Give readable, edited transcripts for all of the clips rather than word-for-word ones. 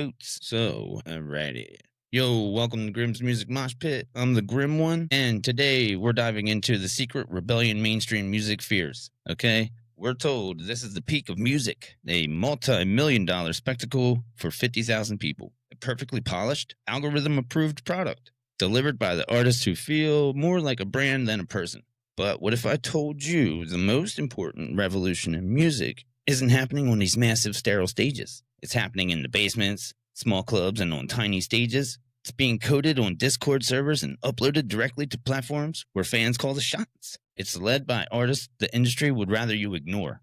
boots. So, alrighty. Yo, welcome to Grimm's Music Mosh Pit. I'm the Grim one, and today we're diving into the secret rebellion mainstream music fears. Okay? We're told this is the peak of music, a multi-million-dollar spectacle for 50,000 people, a perfectly polished, algorithm-approved product, delivered by the artists who feel more like a brand than a person. But what if I told you the most important revolution in music isn't happening on these massive sterile stages? It's happening in the basements, small clubs, and on tiny stages. It's being coded on Discord servers and uploaded directly to platforms where fans call the shots. It's led by artists the industry would rather you ignore.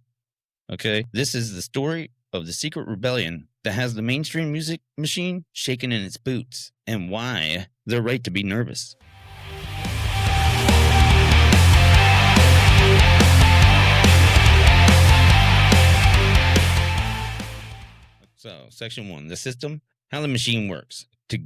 Okay? This is the story of the secret rebellion that has the mainstream music machine shaking in its boots, and why they're right to be nervous. So, section 1, the system, how the machine works. To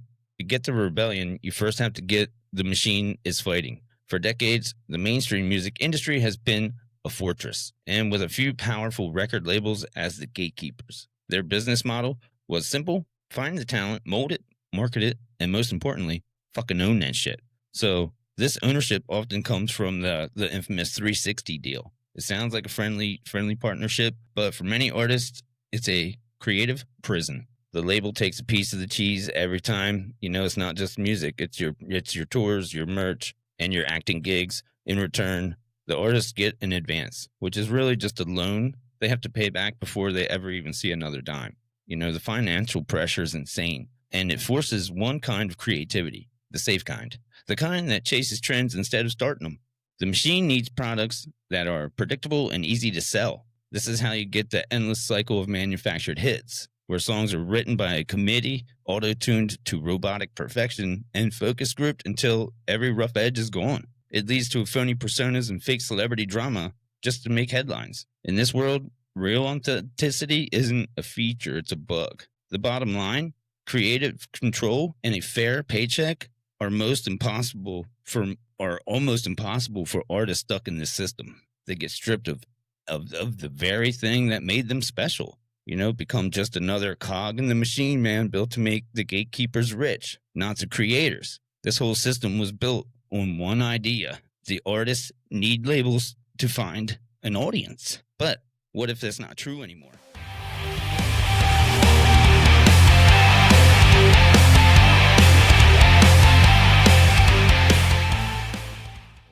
get the rebellion, you first have to get the machine is fighting. For decades, the mainstream music industry has been a fortress, and with a few powerful record labels as the gatekeepers. Their business model was simple: find the talent, mold it, market it, and most importantly, fucking own that shit. So, this ownership often comes from the infamous 360 deal. It sounds like a friendly partnership, but for many artists, it's a creative prison. The label takes a piece of the cheese every time. You know, it's not just music. It's your tours, your merch, and your acting gigs. In return, the artists get an advance, which is really just a loan they have to pay back before they ever even see another dime. You know, the financial pressure is insane, and it forces one kind of creativity, the safe kind, the kind that chases trends instead of starting them. The machine needs products that are predictable and easy to sell. This is how you get the endless cycle of manufactured hits, where songs are written by a committee, auto-tuned to robotic perfection, and focus grouped until every rough edge is gone. It leads to phony personas and fake celebrity drama just to make headlines. In this world, real authenticity isn't a feature, it's a bug. The bottom line, creative control and a fair paycheck are almost impossible for artists stuck in this system. They get stripped of the very thing that made them special. You know, become just another cog in the machine, man, built to make the gatekeepers rich, not the creators. This whole system was built on one idea: the artists need labels to find an audience. But what if that's not true anymore?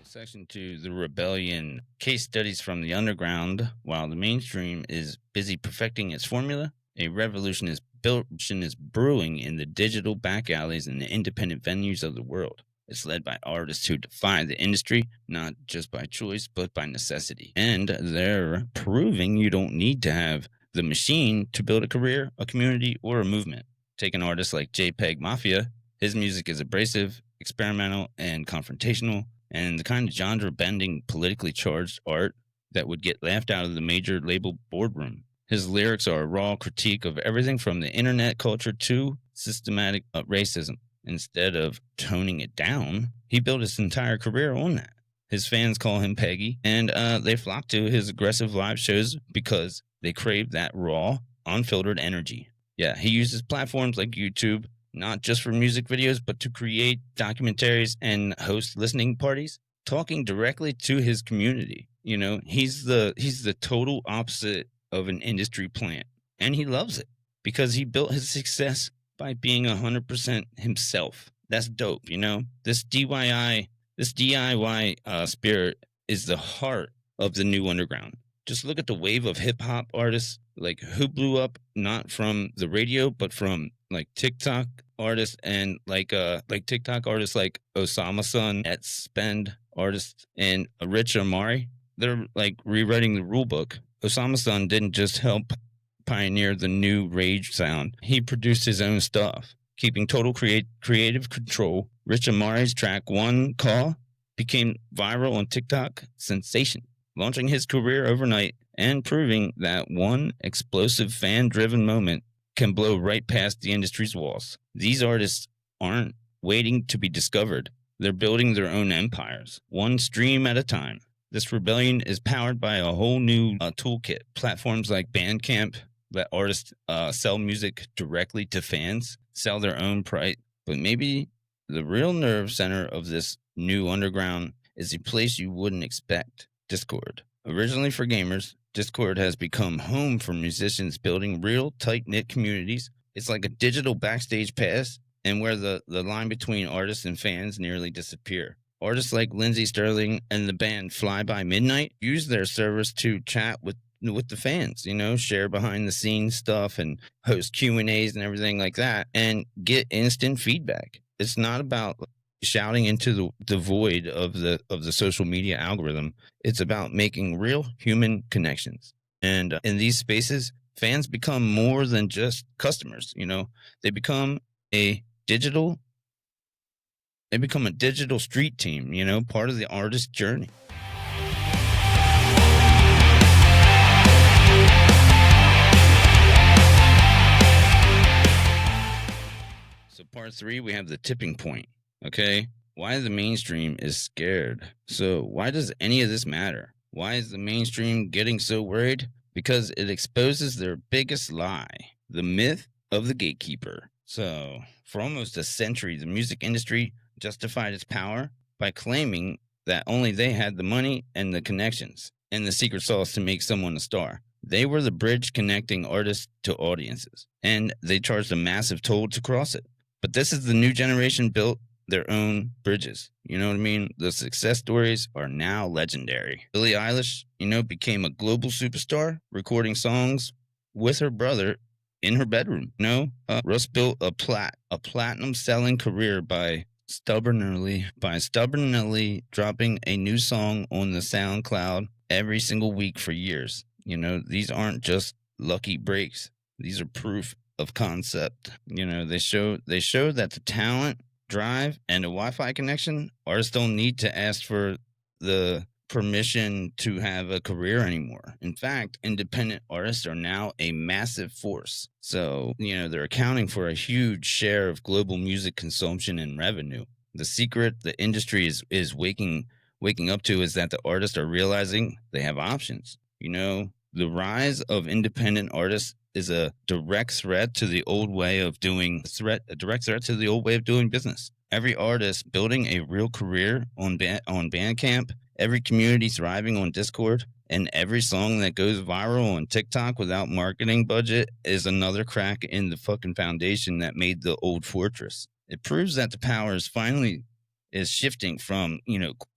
Section 2, the rebellion. Case studies from the underground. While the mainstream is busy perfecting its formula, a revolution is brewing in the digital back alleys and the independent venues of the world. It's led by artists who defy the industry, not just by choice, but by necessity. And they're proving you don't need to have the machine to build a career, a community, or a movement. Take an artist like JPEG Mafia. His music is abrasive, experimental, and confrontational, and the kind of genre-bending, politically charged art that would get laughed out of the major label boardroom. His lyrics are a raw critique of everything from the internet culture to systematic racism. Instead of toning it down, he built his entire career on that. His fans call him Peggy, and they flock to his aggressive live shows because they crave that raw, unfiltered energy. Yeah, he uses platforms like YouTube, not just for music videos, but to create documentaries and host listening parties, talking directly to his community. You know, he's the total opposite of an industry plant, and he loves it because he built his success by being 100% himself. That's dope, you know? This DIY spirit is the heart of the new underground. Just look at the wave of hip-hop artists like who blew up not from the radio, but from like TikTok artists and like TikTok artists like Osama Sun, at Spend artists, and Rich Amari. They're like rewriting the rule book. Osama Sun didn't just help pioneer the new rage sound. He produced his own stuff, keeping total creative control. Rich Amari's track One Call became viral on TikTok sensation, launching his career overnight and proving that one explosive fan-driven moment can blow right past the industry's walls. These artists aren't waiting to be discovered. They're building their own empires, one stream at a time. This rebellion is powered by a whole new toolkit. Platforms like Bandcamp, let artists sell music directly to fans, sell their own price. But maybe the real nerve center of this new underground is a place you wouldn't expect: Discord. Originally for gamers, Discord has become home for musicians building real tight knit communities. It's like a digital backstage pass, and where the line between artists and fans nearly disappear. Artists like Lindsey Sterling and the band Fly By Midnight use their servers to chat with the fans, share behind the scenes stuff and host Q&As and everything like that, and get instant feedback. It's not about shouting into the void of the social media algorithm. It's about making real human connections. And in these spaces, fans become more than just customers. They become a digital street team, part of the artist journey. So part 3, we have the tipping point. Okay. Why the mainstream is scared. So why does any of this matter? Why is the mainstream getting so worried? Because it exposes their biggest lie, the myth of the gatekeeper. So for almost a century, the music industry justified its power by claiming that only they had the money and the connections and the secret sauce to make someone a star. They were the bridge connecting artists to audiences, and they charged a massive toll to cross it. But this is the new generation built their own bridges. You know what I mean? The success stories are now legendary. Billie Eilish, became a global superstar, recording songs with her brother in her bedroom. Russ built a platinum selling career by stubbornly dropping a new song on the SoundCloud every single week for years. These aren't just lucky breaks. These are proof of concept. They show that the talent, drive, and a Wi-Fi connection, artists don't need to ask for the permission to have a career anymore. In fact, independent artists are now a massive force. So, they're accounting for a huge share of global music consumption and revenue. The secret the industry is waking up to is that the artists are realizing they have options. The rise of independent artists is a direct threat to the old way of doing business. Every artist building a real career on Bandcamp, every community thriving on Discord, and every song that goes viral on TikTok without marketing budget is another crack in the fucking foundation that made the old fortress. It proves that the power is shifting from,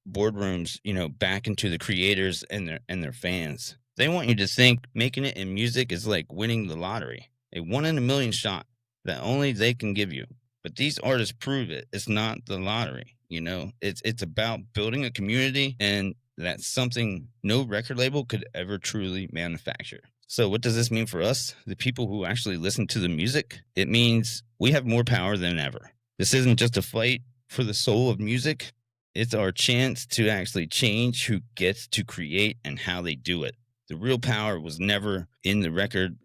boardrooms, back into the creators and their fans. They want you to think making it in music is like winning the lottery, a 1 in a million shot that only they can give you. But these artists prove it's not the lottery. It's about building a community, and that's something no record label could ever truly manufacture. So what does this mean for us, the people who actually listen to the music? It means we have more power than ever. This isn't just a fight for the soul of music. It's our chance to actually change who gets to create and how they do it. The real power was never in the record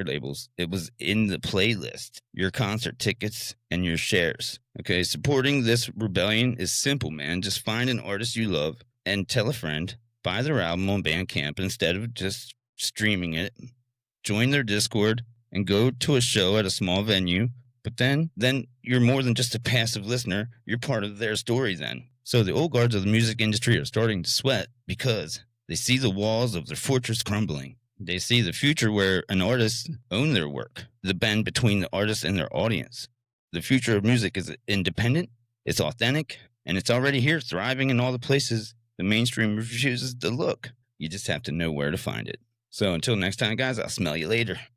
labels. It was in the playlist, your concert tickets, and your shares. Okay, supporting this rebellion is simple, man. Just find an artist you love and tell a friend, buy their album on Bandcamp instead of just streaming it. Join their Discord and go to a show at a small venue. But then you're more than just a passive listener. You're part of their story then. So the old guards of the music industry are starting to sweat because they see the walls of their fortress crumbling. They see the future where an artist owns their work, the bend between the artist and their audience. The future of music is independent, it's authentic, and it's already here, thriving in all the places the mainstream refuses to look. You just have to know where to find it. So until next time, guys, I'll smell you later.